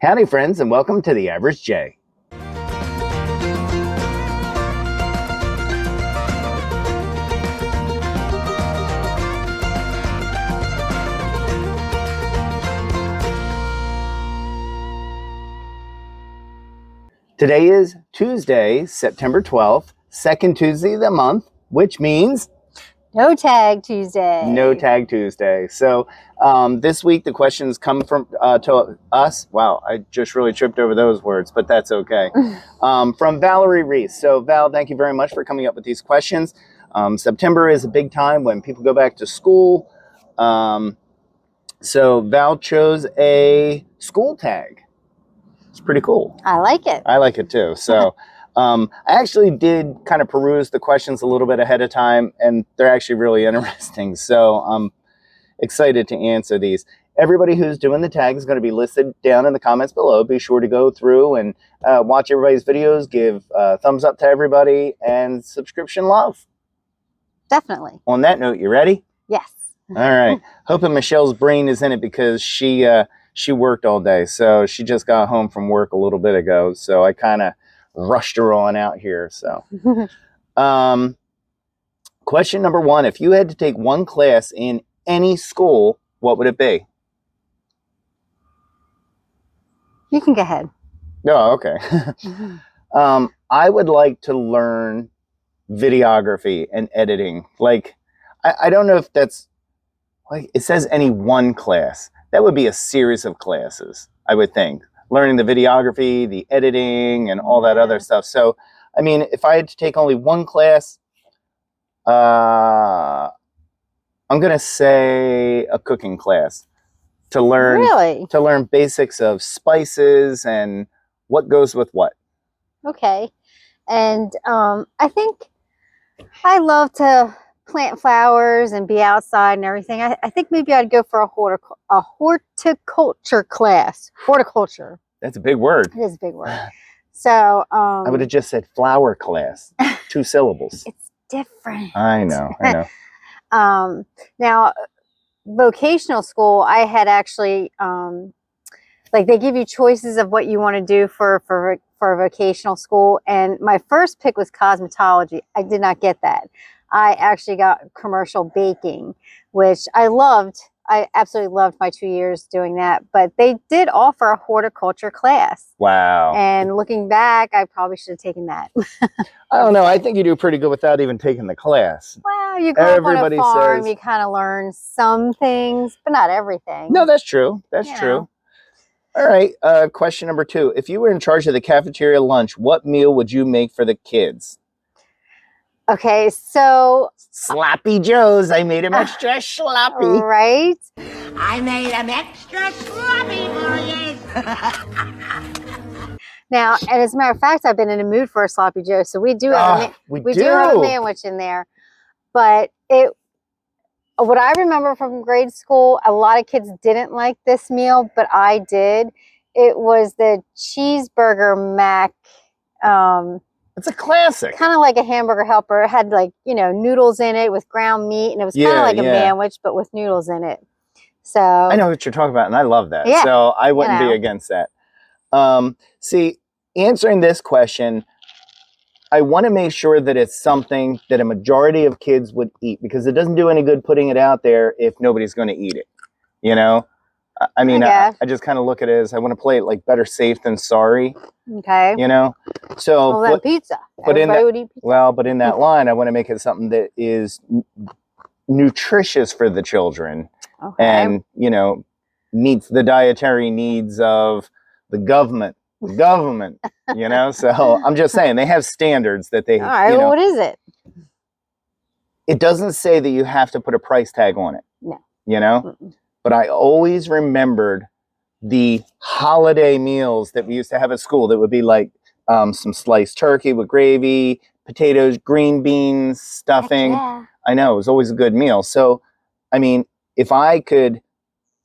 Howdy, friends, and welcome to The Average J. Today is Tuesday, September 12th, second Tuesday of the month, which means No Tag Tuesday. No Tag Tuesday. So this week the questions come from to us. Wow, I just really tripped over those words, but that's okay. From Valerie Reese. So Val, thank you very much for coming up with these questions. September is a big time when people go back to school. So Val chose a school tag. It's pretty cool. I like it. I like it too. So I actually did kind of peruse the questions a little bit ahead of time, and they're actually really interesting. So I'm excited to answer these. Everybody who's doing the tag is going to be listed down in the comments below. Be sure to go through and watch everybody's videos, give thumbs up to everybody, and subscription love. Definitely. On that note, you ready? Yes. All right. Hoping Michelle's brain is in it because she worked all day. So she just got home from work a little bit ago. So I kind of rushed her on out here. So question number one, if you had to take one class in any school, what would it be? You can go ahead. Oh, okay. I would like to learn videography and editing. Like, I don't know if that's, like, it says any one class. That would be a series of classes, I would think. Learning the videography, the editing, and all that other stuff. So, I mean, if I had to take only one class, I'm going to say a cooking class to learn basics of spices and what goes with what. Okay. And I think I love to plant flowers and be outside and everything. I think maybe I'd go for a horticulture class. Horticulture. That's a big word. It is a big word. So I would have just said flower class. 2 syllables. It's different. I know. Now, vocational school, I had actually like they give you choices of what you want to do for a vocational school, and my first pick was cosmetology. I did not get that. I actually got commercial baking, which I loved. I absolutely loved my 2 years doing that, but they did offer a horticulture class. Wow. And looking back, I probably should have taken that. I don't know. I think you do pretty good without even taking the class. Well, you grow up on a farm, you kind of learn some things, but not everything. No, that's true. That's true. All right. Question number 2. If you were in charge of the cafeteria lunch, what meal would you make for the kids? Okay, so Sloppy Joe's. I made them extra sloppy. Right? I made them extra sloppy for you. Now, and as a matter of fact, I've been in a mood for a sloppy Joe, so we do have we do have a sandwich in there. But what I remember from grade school, a lot of kids didn't like this meal, but I did. It was the cheeseburger mac. It's a classic. Kind of like a hamburger helper. It had, like, noodles in it with ground meat, and it was kind of like a sandwich, but with noodles in it. So I know what you're talking about, and I love that. Yeah, so I wouldn't be against that. See, answering this question, I want to make sure that it's something that a majority of kids would eat, because it doesn't do any good putting it out there if nobody's going to eat it. I mean, I just kind of look at it as I want to play it like better safe than sorry. Okay. So then pizza. But Everybody would eat pizza. Well, but in that line, I want to make it something that is nutritious for the children, and meets the dietary needs of the government. So I'm just saying they have standards that they. All right. Well, what is it? It doesn't say that you have to put a price tag on it. No. Mm-mm. But I always remembered the holiday meals that we used to have at school that would be like some sliced turkey with gravy, potatoes, green beans, stuffing. Yeah. I know, it was always a good meal. So, I mean, if I could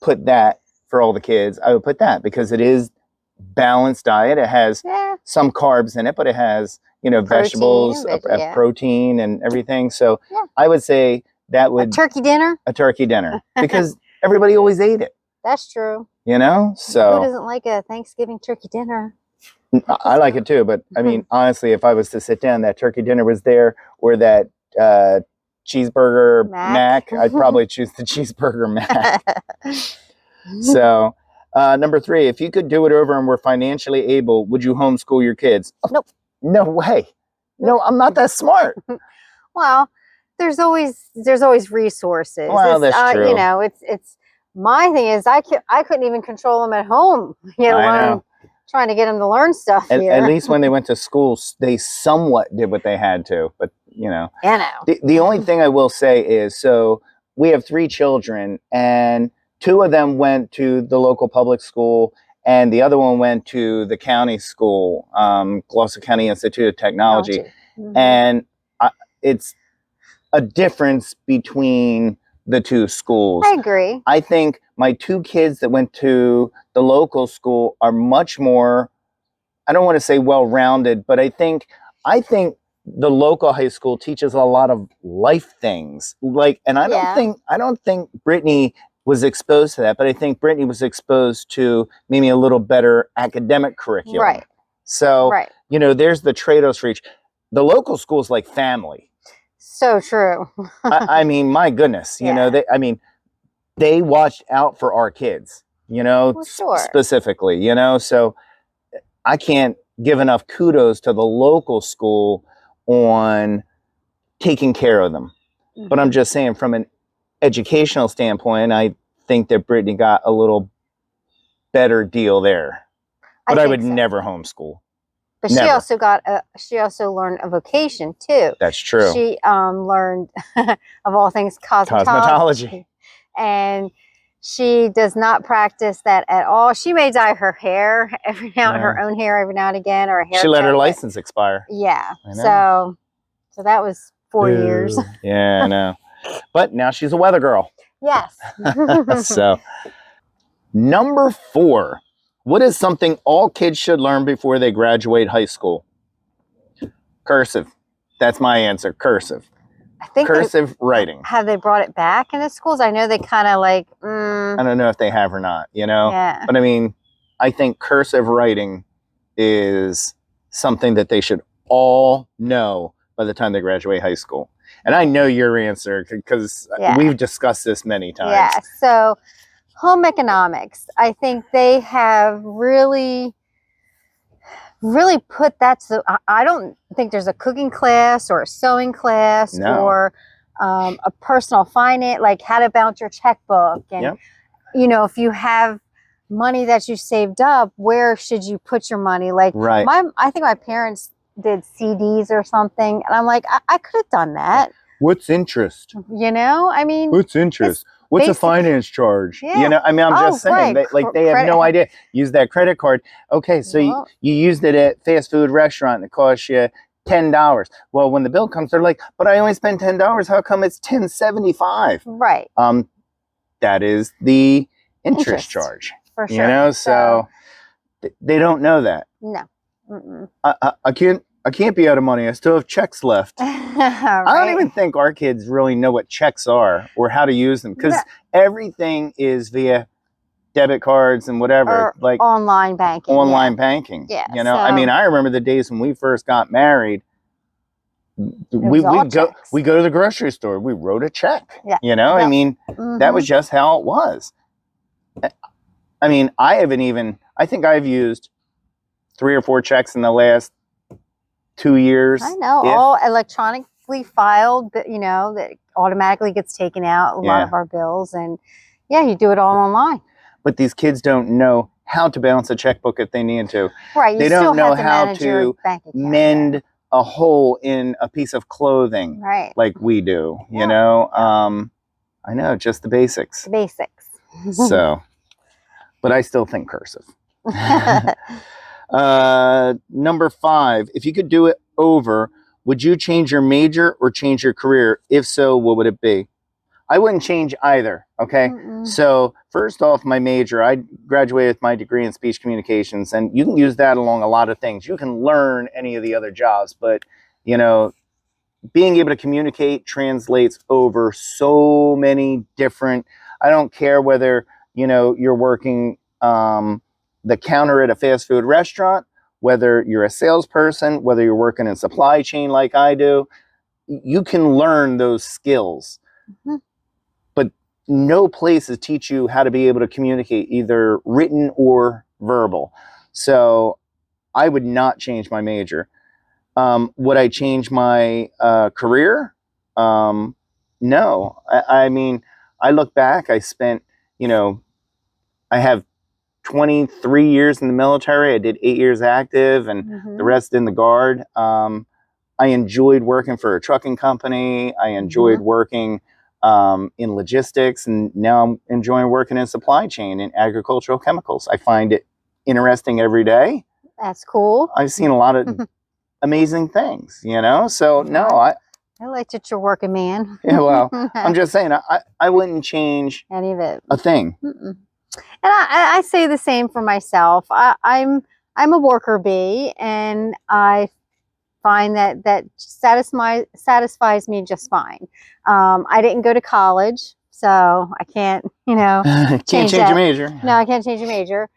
put that for all the kids, I would put that, because it is balanced diet. It has some carbs in it, but it has, vegetables, protein and everything. So I would say that would... A turkey dinner? A turkey dinner. Because everybody always ate it. That's true. you know? Who So doesn't like a Thanksgiving turkey dinner? I like it too. But I mean, honestly, if I was to sit down, that turkey dinner was there, or that cheeseburger Mac. I'd probably choose the cheeseburger Mac. So, number 3, if you could do it over and were financially able, would you homeschool your kids? Nope. No way. No, I'm not that smart. Well, there's always resources. Well, that's true. You know, it's my thing is I couldn't even control them at home. You know, I know. trying to get them to learn stuff here. At least when they went to school, they somewhat did what they had to. But you know, the only thing I will say is, so we have 3 children, and 2 of them went to the local public school, and the other one went to the county school, Gloucester County Institute of Technology. And it's a difference between the 2 schools. I agree. I think my 2 kids that went to the local school are much more, I don't want to say well-rounded, but I think the local high school teaches a lot of life things. Like, and I don't think Brittany was exposed to that, but I think Brittany was exposed to maybe a little better academic curriculum. Right. So, you know, there's the trade-offs for each. The local school is like family. So true. I mean, my goodness, you know, they watched out for our kids, you know, specifically, you know, so I can't give enough kudos to the local school on taking care of them. But I'm just saying, from an educational standpoint, I think that Brittany got a little better deal there. But I would never homeschool. But she also learned a vocation too. That's true. She learned, of all things, cosmetology. And she does not practice that at all. She may dye her hair her own hair every now and again, or a hair. She let her license expire. Yeah. So that was 4 years. Yeah, I know. But now she's a weather girl. Yes. So, number 4. What is something all kids should learn before they graduate high school? Cursive. That's my answer. Cursive. I think cursive writing. Have they brought it back into schools? I know they kind of like. I don't know if they have or not, you know? Yeah. But I mean, I think cursive writing is something that they should all know by the time they graduate high school. And I know your answer because we've discussed this many times. Yeah. So, home economics, I think they have really put that to, I don't think there's a cooking class or a sewing class or a personal finance, like how to balance your checkbook. And, you know, if you have money that you saved up, where should you put your money? Like, I think my parents did CDs or something. And I'm like, I could have done that. What's interest? You know, I mean. What's interest? What's a finance charge? Yeah. You know, I mean, I'm just saying, they have no idea. Use that credit card. Okay, so you used it at fast food restaurant and it cost you $10. Well, when the bill comes, they're like, but I only spent $10. How come it's $10.75? Right. That is the interest charge. For sure. You know, so they don't know that. No. I can't be out of money. I still have checks left. I don't even think our kids really know what checks are or how to use them, because everything is via debit cards and whatever, or like online banking. Yeah, you know, I mean, I remember the days when we first got married. We go to the grocery store. We wrote a check. Yeah. You know, I mean, that was just how it was. I mean, I think I've used 3 or 4 checks in the last 2 years. I know, all electronically filed, but you know, that automatically gets taken out, a lot of our bills, and you do it all online. But these kids don't know how to balance a checkbook if they need to. Right. They don't know how to mend a hole in a piece of clothing like we do, you know? I know, just the basics. The basics. So, but I still think cursive. Number 5, if you could do it over, would you change your major or change your career? If so, what would it be? I wouldn't change either. Okay. So first off, my major, I graduated with my degree in speech communications, and you can use that along a lot of things. You can learn any of the other jobs, but you know, being able to communicate translates over so many different, I don't care whether, you know, you're working the counter at a fast food restaurant, whether you're a salesperson, whether you're working in supply chain like I do, you can learn those skills. Mhm. But no places teach you how to be able to communicate, either written or verbal. So I would not change my major. Would I change my career? No. I mean, I look back, I spent, I have 23 years in the military. I did 8 years active and the rest in the Guard. I enjoyed working for a trucking company. I enjoyed working in logistics, and now I'm enjoying working in supply chain and agricultural chemicals. I find it interesting every day. That's cool. I've seen a lot of amazing things, So no, I like that you're working, man. yeah, well, I'm just saying, I wouldn't change any of it. a thing. And I say the same for myself. I'm a worker bee, and I find that satisfies me just fine. I didn't go to college, so I can't, Can't change your major. No, I can't change a major.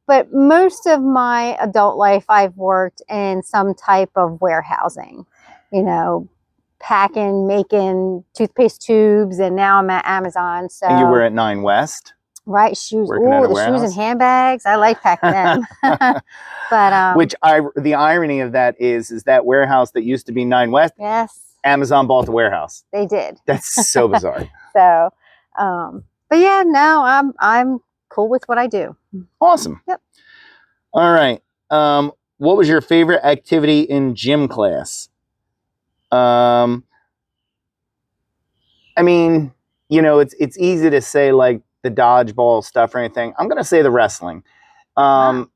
But most of my adult life, I've worked in some type of warehousing, packing, making toothpaste tubes, and now I'm at Amazon. So And you were at 9 West. Right, shoes. Working at a Oh, the warehouse? shoes and handbags. I like packing them. But the irony of that is that warehouse that used to be 9 West, yes, Amazon bought the warehouse. they did. That's so bizarre. So, but yeah, no, I'm cool with what I do. Awesome. Yep. All right. What was your favorite activity in gym class? I mean, it's easy to say like the dodgeball stuff or anything. I'm gonna say the wrestling. Wow.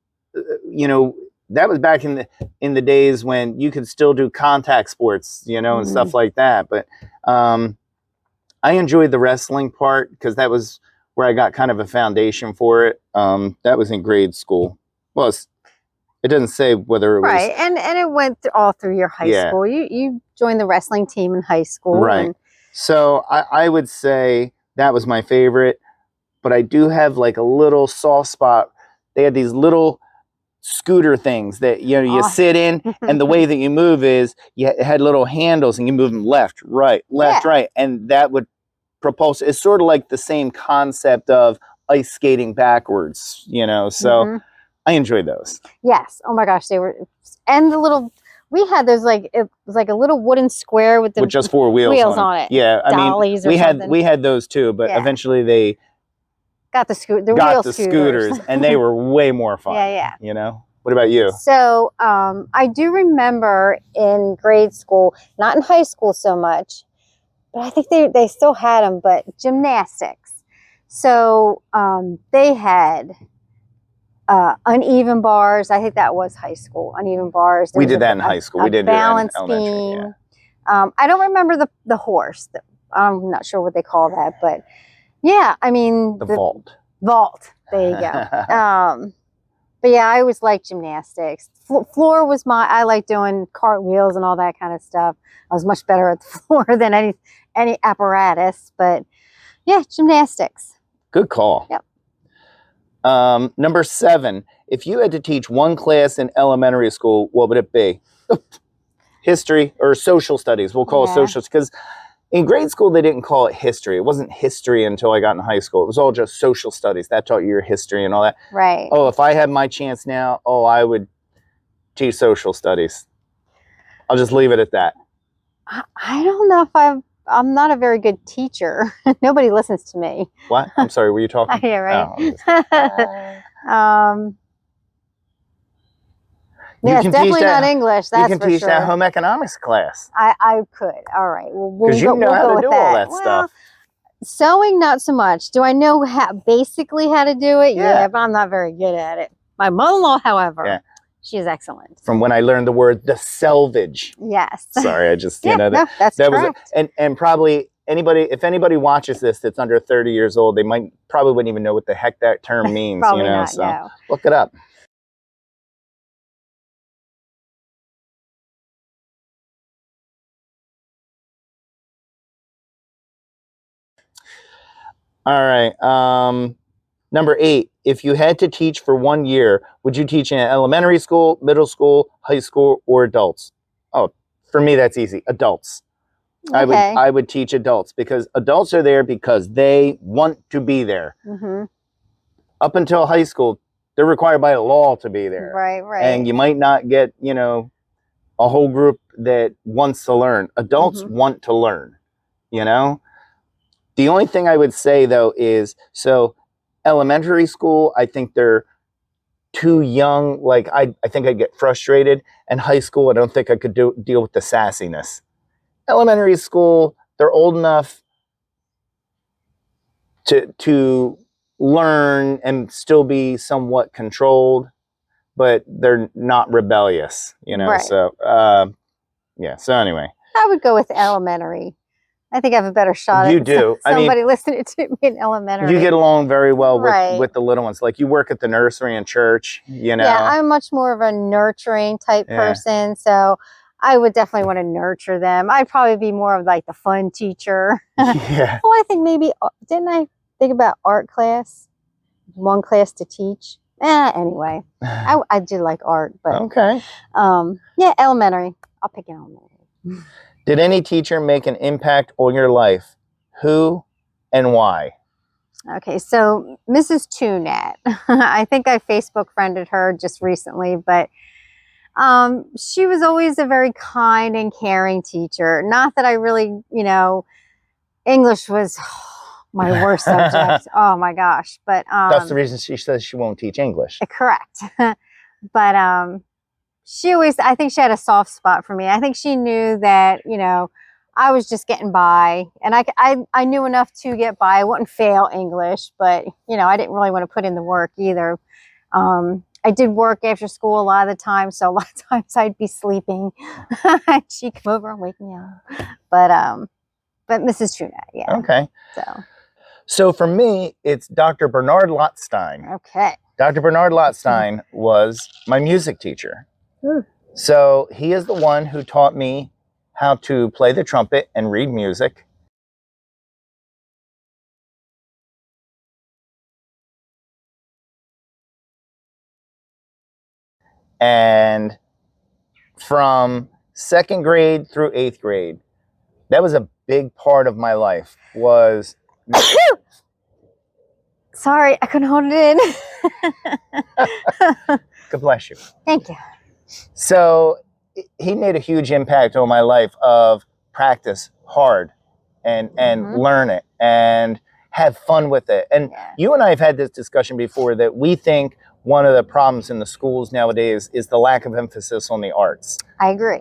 That was back in the days when you could still do contact sports, and stuff like that. But I enjoyed the wrestling part because that was where I got kind of a foundation for it. That was in grade school. Well, it doesn't say whether it was right, and it went all through your high school. You joined the wrestling team in high school, right? And so I would say that was my favorite. But I do have like a little soft spot. They had these little scooter things that you sit in, and the way that you move is it had little handles, and you move them left, right, right, and that would propulse. It's sort of like the same concept of ice skating backwards, So I enjoyed those. Yes. Oh my gosh, they were, and the little. We had those it was like a little wooden square with just 4 wheels on it. Yeah, I Dollies mean, we had those too, but eventually they got the scooters, and they were way more fun. Yeah. What about you? So I do remember in grade school, not in high school so much, but I think they still had them, but gymnastics. So they had uneven bars. I think that was high school, uneven bars. We did that in high school. We didn't do that in elementary. Yeah. I don't remember the horse. I'm not sure what they call that, but yeah, I mean the vault. Vault. There you go. But yeah, I always liked gymnastics. Floor was I like doing cartwheels and all that kind of stuff. I was much better at the floor than any apparatus, but yeah, gymnastics. Good call. Yep. Number 7, if you had to teach one class in elementary school, what would it be? History or social studies. We'll call it social, because in grade school, they didn't call it history. It wasn't history until I got in high school. It was all just social studies. That taught you your history and all that. Right. Oh, if I had my chance now, I would teach social studies. I'll just leave it at that. I don't know if I'm not a very good teacher. Nobody listens to me. What? I'm sorry, were you talking? Yeah, right. Oh, yeah, it's definitely not English. That's you can teach that home economics class. I could. All right. Because you know how to do all that stuff. Sewing, not so much. Do I know basically how to do it? Yeah, but I'm not very good at it. My mother-in-law, however, she is excellent. From when I learned the word the selvage. Yes. Sorry, I just that's correct. And probably if anybody watches this that's under 30 years old, they probably wouldn't even know what the heck that term means. Probably not, so no. Look it up. All right. Number 8, if you had to teach for 1 year, would you teach in elementary school, middle school, high school, or adults? Oh, for me, that's easy. Adults. Okay. I would teach adults because adults are there because they want to be there. Mm-hmm. Up until high school, they're required by law to be there. Right, right. And you might not get, a whole group that wants to learn. Adults want to learn, The only thing I would say, though, is so elementary school, I think they're too young. Like, I think I'd get frustrated. And high school, I don't think I could deal with the sassiness. Elementary school, they're old enough to learn and still be somewhat controlled, but they're not rebellious, Right. So, yeah. So anyway, I would go with elementary. I think I have a better shot You at do. somebody listening to me in elementary. you get along very well Right. with the little ones. Like you work at the nursery and church, Yeah, I'm much more of a nurturing type Yeah. person, so I would definitely want to nurture them. I'd probably be more of like the fun teacher. Yeah. Well, I think maybe, didn't I think about art class? One class to teach. Anyway, I do like art, but Okay. yeah, elementary. I'll pick elementary. Did any teacher make an impact on your life? Who and why? Okay, so Mrs. Tunat, I think I Facebook friended her just recently, but she was always a very kind and caring teacher. Not that I really, English was my worst subject. Oh my gosh! But That's the reason she says she won't teach English. correct. But she always, I think she had a soft spot for me. I think she knew that, I was just getting by, and I knew enough to get by. I wouldn't fail English, but I didn't really want to put in the work either. I did work after school a lot of the time, so a lot of times I'd be sleeping. She'd come over and wake me up. But Mrs. Truna, yeah. Okay. So for me, it's Dr. Bernard Lottstein. okay. Dr. Bernard Lottstein was my music teacher. Hmm. So he is the one who taught me how to play the trumpet and read music. And from 2nd grade through 8th grade, that was a big part of my life. Was Sorry, I couldn't hold it in. God bless you. Thank you. So he made a huge impact on my life of practice hard and learn it and have fun with it. And you and I have had this discussion before that we think one of the problems in the schools nowadays is the lack of emphasis on the arts. I agree.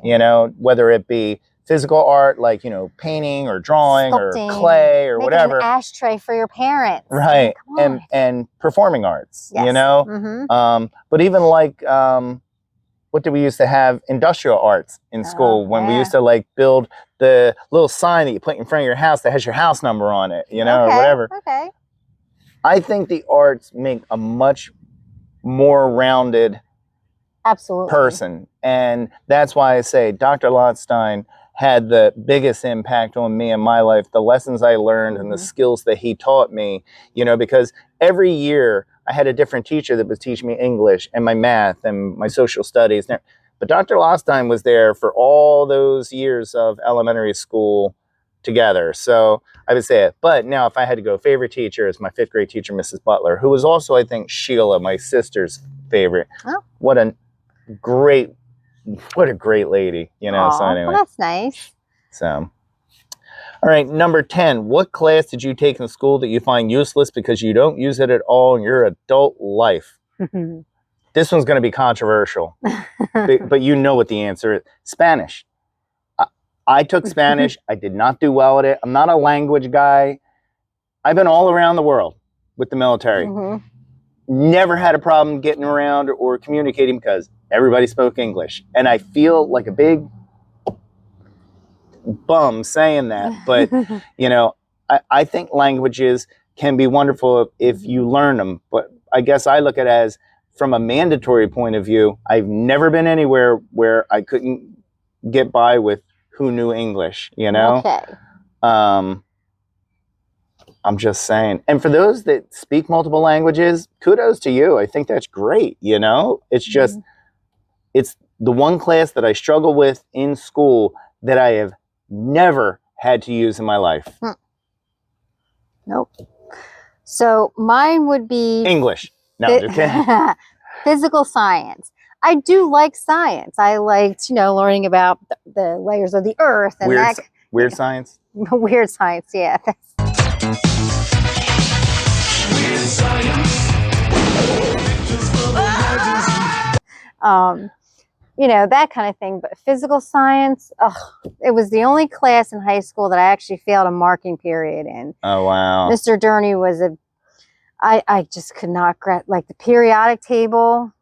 Whether it be physical art, like, painting or drawing Sculpting, or clay or making whatever. An ashtray for your parents. Right. Come on. And performing arts, Yes. But even like, what did we used to have? Industrial arts in school when we used to like build the little sign that you put in front of your house that has your house number on it, or whatever. Okay. I think the arts make a much more rounded Absolutely. person. And that's why I say Dr. Lottstein had the biggest impact on me in my life, the lessons I learned and the skills that he taught me, because every year I had a different teacher that was teaching me English and my math and my social studies. But Dr. Lottstein was there for all those years of elementary school together. So I would say it. But now if I had to go, favorite teacher is my 5th grade teacher, Mrs. Butler, who was also, I think, Sheila, my sister's favorite. Oh. What a great lady, Aww, so anyway. Well, that's nice. So, all right, number 10. What class did you take in school that you find useless because you don't use it at all in your adult life? This one's going to be controversial, but you know what the answer is. Spanish. I took Spanish. I did not do well at it. I'm not a language guy. I've been all around the world with the military. Never had a problem getting around or communicating because everybody spoke English. And I feel like a big bum saying that. But, I think languages can be wonderful if you learn them. But I guess I look at it as from a mandatory point of view. I've never been anywhere where I couldn't get by with who knew English, Okay. I'll I'm just saying. And for those that speak multiple languages, kudos to you. I think that's great. You know, it's just, it's the one class that I struggle with in school that I have never had to use in my life. Nope. So mine would be English. No, just kidding. physical science. I do like science. I liked, learning about the layers of the earth and Weird science. Weird science, yeah. That kind of thing. But physical science, it was the only class in high school that I actually failed a marking period in. Oh, wow. Mr. Durney was I just could not like the periodic table.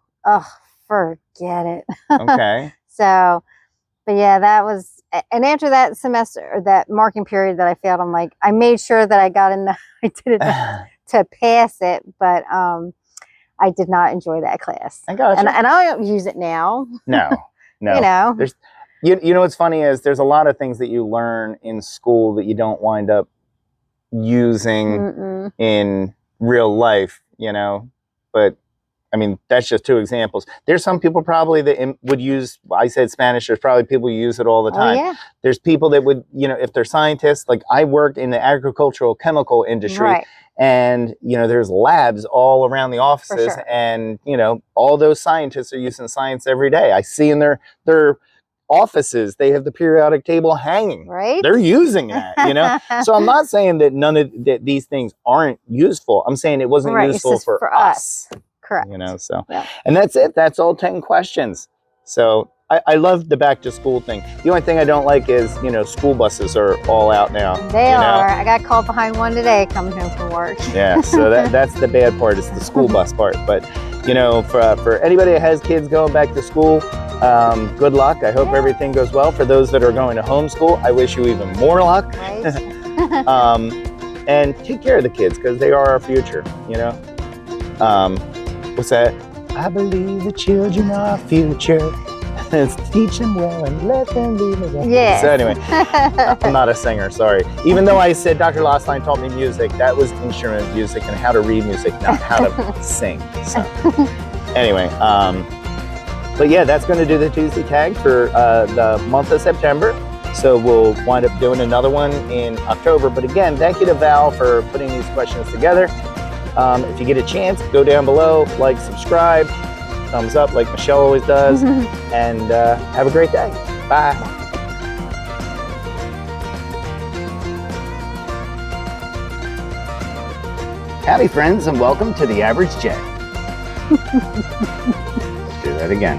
Forget it. Okay. So, but yeah, that was, and after that semester, or that marking period that I failed, I'm like, I made sure that I got enough, I did enough to pass it, but I did not enjoy that class. I got you. And I don't use it now. No. There's, you know what's funny is there's a lot of things that you learn in school that you don't wind up using in real life, but I mean, that's just two examples. There's some people probably that would use, I said Spanish, there's probably people who use it all the time. Yeah. There's people that would, if they're scientists, like I work in the agricultural chemical industry, right. And, there's labs all around the offices, sure. And, all those scientists are using science every day. I see in their offices, they have the periodic table hanging. Right. They're using that, So I'm not saying that these things aren't useful. I'm saying it wasn't useful for us. Correct. So, yeah. And that's it. That's all 10 questions. So I love the back to school thing. The only thing I don't like is, school buses are all out now. They are. I got called behind one today coming home from work. Yeah. So that's the bad part. It's the school bus part. But, for anybody that has kids going back to school, good luck. I hope everything goes well. For those that are going to homeschool, I wish you even more luck. Right. And take care of the kids because they are our future, What's that? I believe the children are our future. Let's teach them well and let them be the best. Yeah. So anyway, I'm not a singer, sorry. Even though I said Dr. Lossline taught me music, that was instrument music and how to read music, not how to sing. So anyway, but yeah, that's going to do the Tuesday tag for the month of September. So we'll wind up doing another one in October. But again, thank you to Val for putting these questions together. If you get a chance, go down below, like, subscribe, thumbs up like Michelle always does, and have a great day. Bye. Howdy, friends, and welcome to The Average J. Let's do that again.